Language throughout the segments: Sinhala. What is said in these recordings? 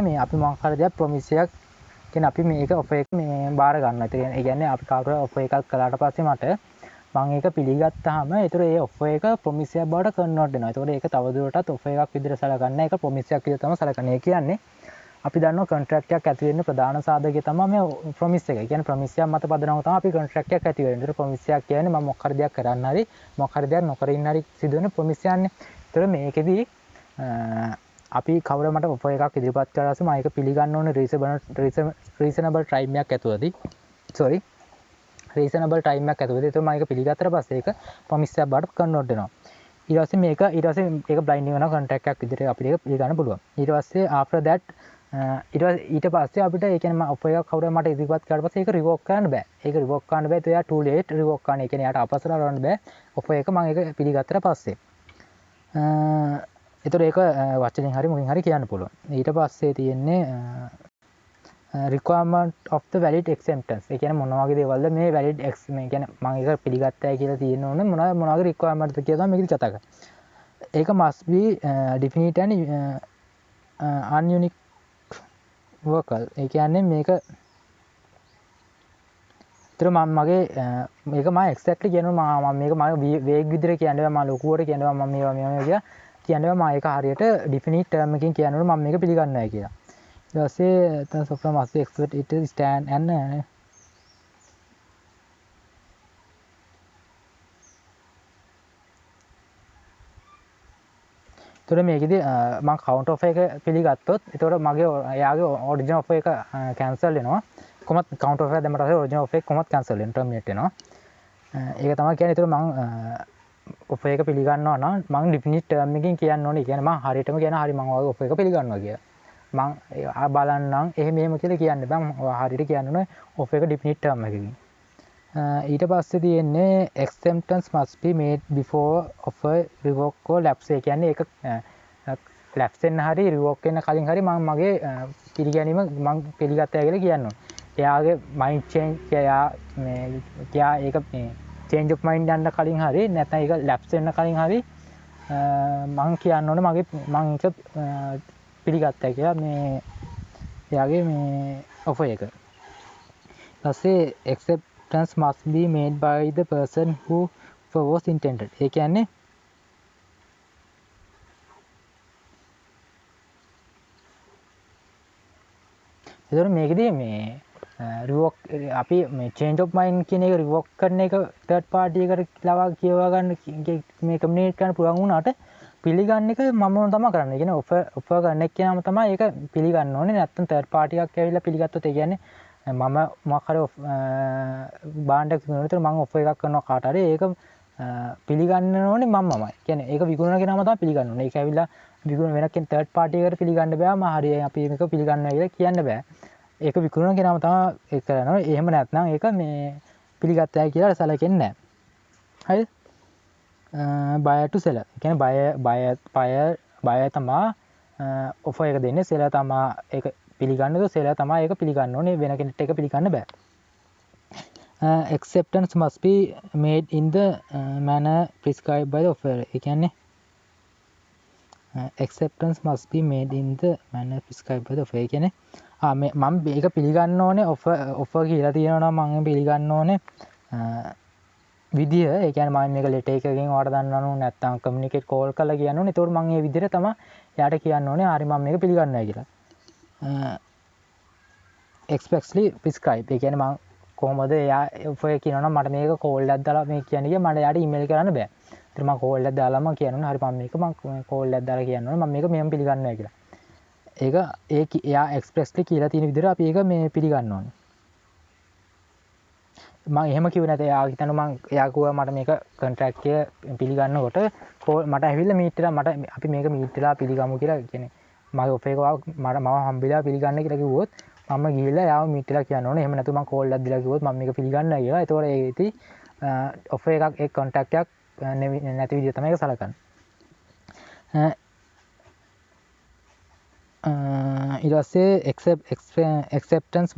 මේ අපි මොකක් හරි දෙයක් ප්‍රොමිස් එකක් කියන්නේ අපි මේක ඔෆර් එක මේ බාර ගන්නවා. ඒ කියන්නේ අපි කාටවත් ඔෆර් එකක් කළාට පස්සේ මට මම ඒක පිළිගත්තාම ඒතර ඒ ඔෆර් එක ප්‍රොමිස් එකක් බවට කන්වර්ට් වෙනවා. ඒතකොට ඒක තවදුරටත් ඔෆර් එකක් විදිහට සලකන්නේ ඒක ප්‍රොමිස් එකක් විදිහට තමයි සලකන්නේ. ඒ කියන්නේ අපි දන්නවා කොන්ට්‍රැක්ට් එකක් ඇති වෙන්න ප්‍රධාන සාධකය තමයි මේ ප්‍රොමිස් එක. ඒ කියන්නේ ප්‍රොමිස් එකක් මත පදනම තමයි අපි කොන්ට්‍රැක්ට් එකක් ඇති වෙන්නේ. ඒතර ප්‍රොමිස් එකක් කියන්නේ මම මොකක් හරි දෙයක් කරන්න හරි මොකක් හරි දෙයක් නොකර ඉන්න හරි සිදුවෙන ප්‍රොමිස් එකන්නේ. ඒතර මේකෙදී අපි කවුරු මට ඔෆර් එකක් ඉදිරිපත් කරලා මම ඒක පිළිගන්න ඕනේ රීසනබල් ටයිම් එකක් ඇතුළතදී. රීසනබල් ටයිම් එකක් ඇතුළතදී. ඒතර මම ඒක පිළිගත්තට පස්සේ ඒක ප්‍රොමිස් එකක් බවට කන්වර්ට් වෙනවා. ඊට පස්සේ ඒක බ්ලයින්ඩින් වෙනවා කොන්ට්‍රැක්ට් එකක් විදිහට අපිට ඒක පිළිගන්න පුළුවන්. ඊට පස්සේ after that ඊට පස්සේ අපිට ඒ කියන්නේ මම ඔෆර් එකක් කවුරු මට ඉදිරිපත් කරලා පස්සේ ඒක රිවෝක් කරන්න බෑ. ඒක රිවෝක් කරන්න බෑ. ඒත් too late රිවෝක් කරන්න. ඒ කියන්නේ යාට අපසර කරන්න බෑ. ඔෆර් එක මම ඒක පිළිගත්තට පස්සේ. ඒතර ඒක වචනෙන් හරි මොකෙන් හරි කියන්න පුළුවන්. ඊට පස්සේ තියෙන්නේ requirement of the valid acceptance. ඒ කියන්නේ මොන වගේ දේවල්ද මේ valid මේ කියන්නේ මම ඒක පිළිගත්තයි කියලා තියෙන ඕනේ මොන වගේ requirement ද කියලා තමයි මේකදී කතා කරන්නේ. ඒක must be definite and ununique vocal. ඒ කියන්නේ මේක ඒතර මම මගේ මේක මම exactly කියනවා මම මේක මම වේග් විදිහට කියන්නේ මම ලොකුවට කියනවා මම මේවා කියලා කියන්නේ මම ඒක හරියට definite term එකකින් කියනවනේ මම මේක පිළිගන්නවයි කියලා. ඊට පස්සේ තන software must be expert it stand and ඒතර මේකෙදි මම කවුන්ට් ඔෆර් එක පිළිගත්තොත් ඒතකොට මගේ එයාගේ ඔරිජිනල් ඔෆර් එක කැන්සල් වෙනවා. කොහොමද කවුන්ට් ඔෆර් එක දැම්මට පස්සේ ඔරිජිනල් ඔෆර් එක කොහොමද කැන්සල් වෙනවා ටර්මිනේට් වෙනවා. ඒක තමයි කියන්නේ. ඒතර මම ඔෆර් එක පිළිගන්නවා නම් මම ඩිෆිනිට් ටර්ම් එකකින් කියන්න ඕනේ. ඒ කියන්නේ මම හරියටම කියන හරි මම ඔය ඔෆර් එක පිළිගන්නවා කියලා. මම බලන්නම් මෙහෙම කියලා කියන්න බෑ. මම හරියට කියන්න ඕනේ ඔෆර් එක ඩිෆිනිට් ටර්ම් එකකින්. ඊට පස්සේ තියෙන්නේ acceptance must be made before offer revoke or lapse. ඒ කියන්නේ ඒක lapse වෙන්න හරි revoke වෙන්න කලින් හරි මම මගේ පිළිගැනීම මම පිළිගත්තා කියලා කියන්න ඕනේ. එයාගේ mind change එයා ඒක මේ change of mind යන්න කලින් හරි නැත්නම් ඒක lapse වෙන්න කලින් හරි මම කියන්න ඕනේ මගේ මම ඒක පිළිගත්තා කියලා මේ එයාගේ මේ offer එක. ඊපස්සේ acceptance must be made by the person who was intended. ඒ කියන්නේ ඒතර මේකදී මේ රිවෝක් අපි මේ change of mind කියන එක රිවෝක් කරන එක third party එකට ලවා කියවා ගන්න මේ කමියුනිකේට් කරන්න පුළුවන් වුණාට පිළිගන්න එක මම තමයි කරන්නේ. ඒ කියන්නේ ඔෆර් කරන එක කියනම තමයි ඒක පිළිගන්න ඕනේ. නැත්නම් third party එකක් ඇවිල්ලා පිළිගත්තොත් ඒ කියන්නේ මම මොකක් හරි බාණ්ඩයක් විකුණනකොට මම ඔෆර් එකක් කරනවා කාට හරි ඒක පිළිගන්න ඕනේ මමමයි. කියන්නේ ඒක විකුණන කෙනාම තමයි පිළිගන්න ඕනේ. ඒක ඇවිල්ලා විකුණන වෙන කෙනෙක් third party එකට පිළිගන්න බෑ. මම හරි අපි මේක පිළිගන්නවා කියලා කියන්න බෑ. ඒක විකුණන කෙනාම තමයි ඒක කරනවා. එහෙම නැත්නම් ඒක මේ පිළිගත්තයි කියලා සැලකෙන්නේ නැහැ. හරිද? buyer to seller. ඒ කියන්නේ buyer තමයි ඔෆර් එක දෙන්නේ. seller තමයි ඒක පිළිගන්නද seller තමයි ඒක පිළිගන්න ඕනේ. වෙන කෙනෙක්ට ඒක පිළිගන්න බෑ. Acceptance must be made in the manner prescribed by the offerer. ඒ කියන්නේ acceptance must be made in the manner prescribed by the offerer. ඒ කියන්නේ මම මේක පිළිගන්න ඕනේ ඔෆර් කියලා තියෙනවා නම් මම පිළිගන්න ඕනේ විදිය. ඒ කියන්නේ මම මේක ලෙටර් එකකින් ඔයාලට දන්නවනු නැත්නම් කමියුනිකේට් කෝල් කරලා කියන්න ඕනේ. ඒතකොට මම මේ විදිහට තමයි එයාට කියන්න ඕනේ හරි මම මේක පිළිගන්නවා කියලා. expressly prescribe. ඒ කියන්නේ මම කොහොමද එයා ඔෆර් එක කියනවා නම් මට මේක කෝල් එකක් දාලා මේ කියන්නේ කියලා මට එයාට ඊමේල් කරන්න බෑ. ඒත් මම කෝල් එකක් දාලා මම කියනවා හරි මම කෝල් එකක් දාලා කියන්න ඕනේ මම මේක මෙහෙම පිළිගන්නවා කියලා. ඒක එයා එක්ස්ප්‍රෙස්ලි කියලා තියෙන විදිහට අපි ඒක මේ පිළිගන්න ඕනේ. මම එහෙම කිව්වේ නැත. එයා හිතනවා මම එයා කිව්වා මට මේක කොන්ට්‍රැක්ට් එක පිළිගන්නකොට මට ඇවිල්ලා මීට් වෙලා අපි මේක මීට් වෙලා පිළිගමු කියලා කියන්නේ මගේ ඔෆර් එක මම හම්බෙලා පිළිගන්න කියලා කිව්වොත් මම ගිහිල්ලා යාව මීට් වෙලා කියන්න ඕනේ. එහෙම නැතු මම කෝල් එකක් දීලා කිව්වොත් මම මේක පිළිගන්නවා කියලා. ඒතකොට ඒ ඉතින් ඔෆර් එකක් ඒ කොන්ට්‍රැක්ට් එකක් නැති විදිහ තමයි ඒක සලකන්නේ. ඊට පස්සේ acceptance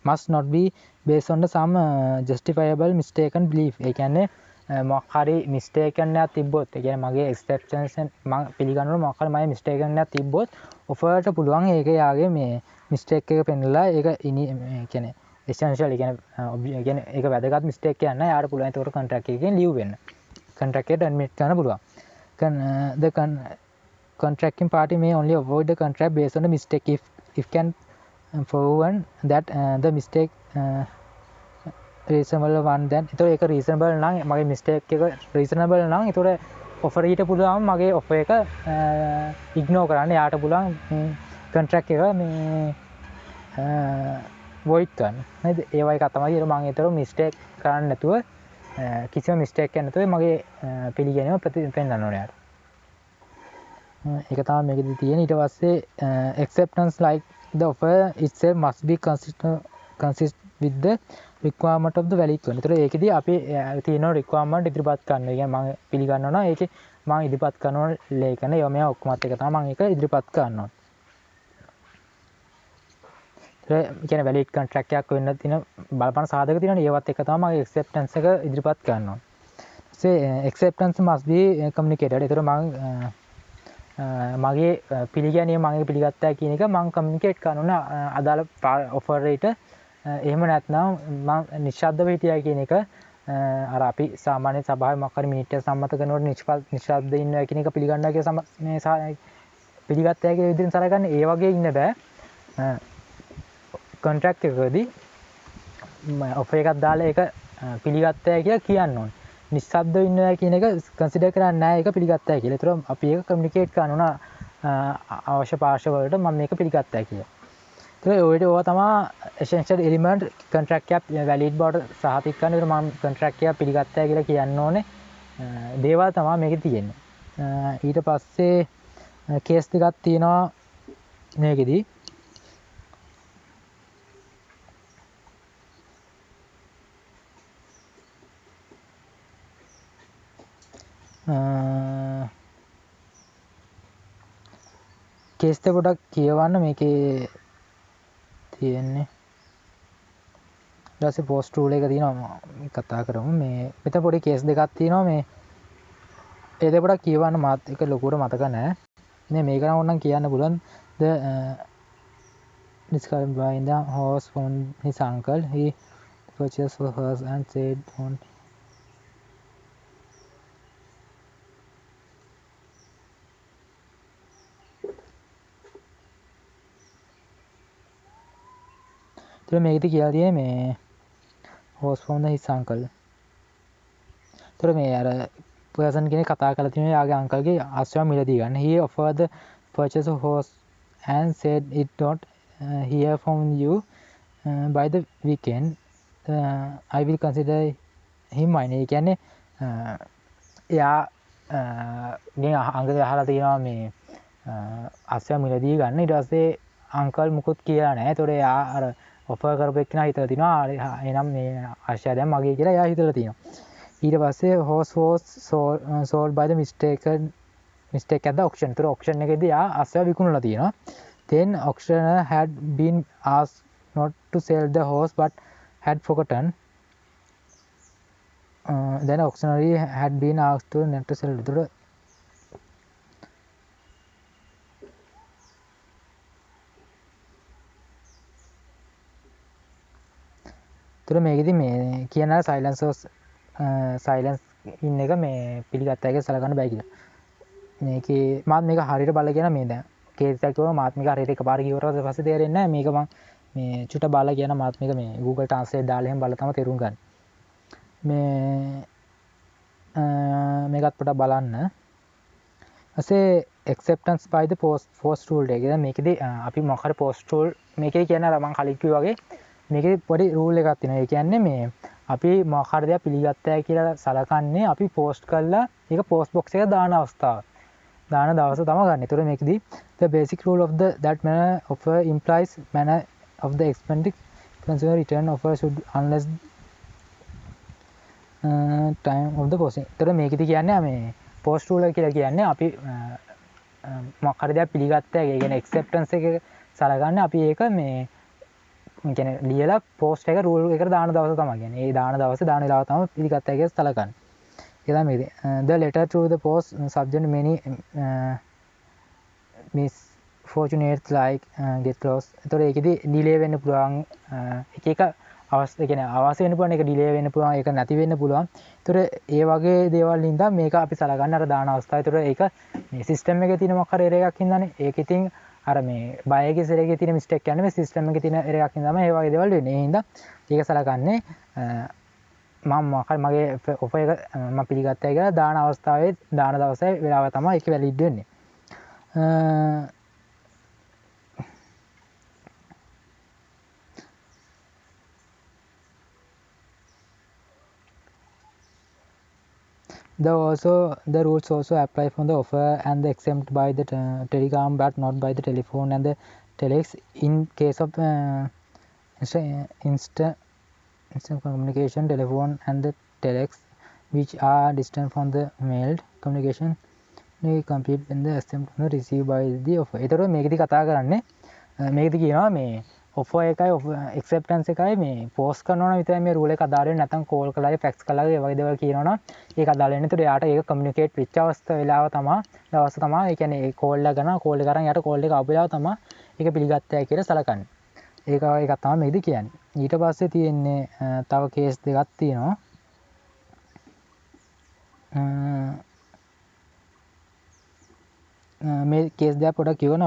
must not be based on some justifiable mistaken belief. ඒ කියන්නේ මොකක් හරි මිස්ටේක් එකක් තිබ්බොත් ඒ කියන්නේ මගේ එක්සෙප්ෂන්ස් මම පිළිගන්නවා මොකක් හරි මගේ මිස්ටේක් එකක් තිබ්බොත් ඔෆර්ට පුළුවන් ඒක යාගේ මේ මිස්ටේක් එක පෙන්නලා ඒක කියන්නේ essential ඒ කියන්නේ ඒක වැදගත් මිස්ටේක් එකක් නෑ යාට පුළුවන් ඒකට කොන්ට්‍රැක්ට් එකකින් ලීව් වෙන්න කොන්ට්‍රැක්ට් එකට ඇඩ්මිට් කරන්න පුළුවන් the contracting party may only avoid the contract based on the mistake if can proven that the mistake reasonable one then ඒතකොට ඒක reasonable නම් මගේ mistake එක reasonable නම් ඒතකොට offer ඊට පුළුවන් මගේ offer එක ignore කරන්න යාට පුළුවන් contract එක මේ void කරන්න නේද ඒ වගේ එකක් තමයි මම ඒතර mistake කරන්නේ නැතුව කිසිම mistake එකක් නැතුව මගේ පිළිගැනීම පෙන්නන්න ඕනේ යාට ඒක තමයි මේකෙදි තියෙන්නේ ඊට පස්සේ acceptance like the offer itself must be consist with the requirement of the valid one. ඒතර ඒකෙදි අපි තියෙන requirement ඉදිරිපත් කරනවා. ඒ කියන්නේ මම පිළිගන්නවා නම් ඒකේ මම ඉදිරිපත් කරන ලේඛන ඒවා මේ ඔක්කොමත් එක තමයි මම ඒක ඉදිරිපත් කරනවා. ඒ කියන්නේ valid contract එකක් වෙන්න තියෙන බලපෑම් සාධක තියෙනවනේ ඒවත් එක තමයි මම acceptance එක ඉදිරිපත් කරනවා. acceptance must be communicated. ඒතර මම මගේ පිළිගැනීම මගේ පිළිගත්තා කියන එක මම කමියුනිකේට් කරනවා අදාළ ඔෆර් රේට එහෙම නැත්නම් මම නිශ්ශබ්දව හිටියා කියන එක අර අපි සාමාන්‍ය සභාවේ මොකක් හරි මිනිත්යක් සම්මත කරනකොට නිශ්ශබ්ද ඉන්නවා කියන එක පිළිගන්නවා කියන මේ පිළිගත්තා කියන විදිහෙන් සලකන්නේ ඒ වගේ ඉන්න බෑ කොන්ට්‍රැක්ට් එකකදී ඔෆර් එකක් දාලා ඒක පිළිගත්තා කියලා කියන්න ඕනේ නිශ්ශබ්දව ඉන්නවා කියන එක කන්සිඩර් කරන්නේ නැහැ ඒක පිළිගත්තා කියලා. ඒතර අපි ඒක කමියුනිකේට් කරනවා අවශ්‍ය පාර්ශ්ව වලට මම මේක පිළිගත්තා කියලා. ඒතර ඔය තමයි essential element contract එක valid බවට සහතික කරන. ඒතර මම contract එක පිළිගත්තා කියලා කියන්න ඕනේ. දේවල් තමයි මේකේ තියෙන්නේ. ඊට පස්සේ කේස් දෙකක් තියෙනවා මේකෙදී. කේස් එක පොඩක් කියවන්න මේකේ තියෙන්නේ ඊට පස්සේ පෝස්ට් රූල් එක තියෙනවා කතා කරමු මේ මෙතන පොඩි කේස් දෙකක් තියෙනවා මේ ඒ දෙක පොඩක් කියවන්න මාත් එක ලොකුවට මතක නැහැ මේ මේක නම් ඕනනම් කියන්න පුළුවන් the described by the horse from his uncle he purchased for horse and said on तो මේකදී කියලා තියෙන්නේ මේ horse from his uncle. ඒතර මේ අර person කෙනෙක් කතා කරලා තියෙනවා යාගේ uncle ගේ අශ්වය මිලදී ගන්න. He offered the purchase of horse and said it don't hear from you by the weekend. I will consider him mine. ඒ කියන්නේ එයා ගේ අංගය අහලා තියෙනවා මේ අශ්වය මිලදී ගන්න. ඊට පස්සේ uncle මුකුත් කියලා නැහැ. ඒතකොට එයා අර ඔෆර් කරපු එක්කෙනා හිතලා තිනවා එහෙනම් මේ ආශ්‍රය දැන් මගේ කියලා එයා හිතලා තියෙනවා ඊට පස්සේ horse was sold by the mistake at the auction. ඒතර auction එකේදී එයා අශ්‍රය විකුණලා තියෙනවා then auctioneer had been asked not to sell the horse but had forgotten then auctioneer had been asked to not to sell it. ඒතර මේකෙදි මේ කියන සයිලන්ස් ඉන්න එක මේ පිළිගත්තා එක සලකන්න බෑ කියලා. මේකේ මාත් මේක හරියට බලලා කියන මේ දැන් කේස් එකක් කිව්වම මාත් මේක හරියට එකපාර කිව්වට පස්සේ තේරෙන්නේ නැහැ. මේක මම මේ චුට්ට බලලා කියන මාත් මේක මේ Google Translate දාලා එහෙම බලලා තමයි තේරුම් ගන්න. මේකත් පොඩක් බලන්න. ඊපස්සේ acceptance by the post rule එක. දැන් මේකෙදි අපි මොකක් හරි post rule මේකේ කියන්නේ අර මම කලින් කිව්වා වගේ මේකේ පොඩි රූල් එකක් තියෙනවා. ඒ කියන්නේ මේ අපි මොකක් හරි දෙයක් පිළිගත්තා කියලා සලකන්නේ අපි පෝස්ට් කරලා ඒක පෝස්ට් බොක්ස් එකට දාන අවස්ථාව. දාන දවස තමයි ගන්න. ඒතර මේකදී the basic rule of that manner offer implies manner of the expected consumer return offer should unless time of the posting. ඒතර මේකදී කියන්නේ මේ පෝස්ට් රූල් එක කියලා කියන්නේ අපි මොකක් හරි දෙයක් පිළිගත්තා. ඒ කියන්නේ acceptance එක සලකන්නේ අපි ඒක මේ කියන්නේ ලියලා පෝස්ට් එක රූල් එකට දාන දවස තමයි කියන්නේ. ඒ දාන දවසේ දාන වෙලාව තමයි පිළිගත්තා කියලා සලකන්නේ. ඒක තමයි the letter to the post subject many misfortunates like get lost. ඒතකොට ඒකෙදි ඩිලේ වෙන්න පුළුවන් එක එක අවස්ථා කියන්නේ අවශ්‍ය වෙන්න පුළුවන්, ඒක ඩිලේ වෙන්න පුළුවන්, ඒක නැති වෙන්න පුළුවන්. ඒතකොට ඒ වගේ දේවල් හින්දා මේක අපි සලකන්න අර දාන අවස්ථාව. ඒතකොට ඒක මේ සිස්ටම් එකේ තියෙන මොකක් හරි එකක් හින්දානේ. ඒක ඉතින් අර මේ බයගේ සෙරේගේ තියෙන මිස්ටේක් කියන්නේ මේ සිස්ටම් එකේ තියෙන එකක් හින්දාම ඒ වගේ දේවල් වෙන්නේ. ඒ හින්දා ඒක සලකන්නේ මම මොකක්ද මගේ ඔෆර් එක මම පිළිගත්තා කියලා දාන අවස්ථාවේ දාන දවසේ වෙලාව තමයි ඒක වැලිඩ් වෙන්නේ. The rules also apply for the offer and the exempt by the telegram but not by the telephone and the telex in case of instant communication telephone and the telex which are distant from the mailed communication they compete when the exempt received by the offer. ඒතකොට මේකෙදි කතා කරන්නේ මේකෙදි කියනවා මේ ඔෆර් එකයි acceptance එකයි මේ පෝස්ට් කරනවා නම් විතරයි මේ රූල් එක අදාළ වෙන්නේ. නැත්නම් කෝල් කළාගේ ෆැක්ස් කළාගේ ඒ වගේ දේවල් කියනවා නම් ඒක අදාළ වෙන්නේ. ඒතකොට යාට ඒක කමියුනිකේට් වෙච්ච අවස්ථාව වෙලාව තමයි දවස් තමයි ඒ කියන්නේ ඒ කෝල් එක ගන්නවා, කෝල් එක අරන් යාට කෝල් එක ආපු වෙලාව තමයි ඒක පිළිගත්තයි කියලා සලකන්නේ. ඒක තමයි මේකෙදි කියන්නේ. ඊට පස්සේ තියෙන්නේ තව කේස් දෙකක් තියෙනවා. මේ කේස් දෙක පොඩක් කියවන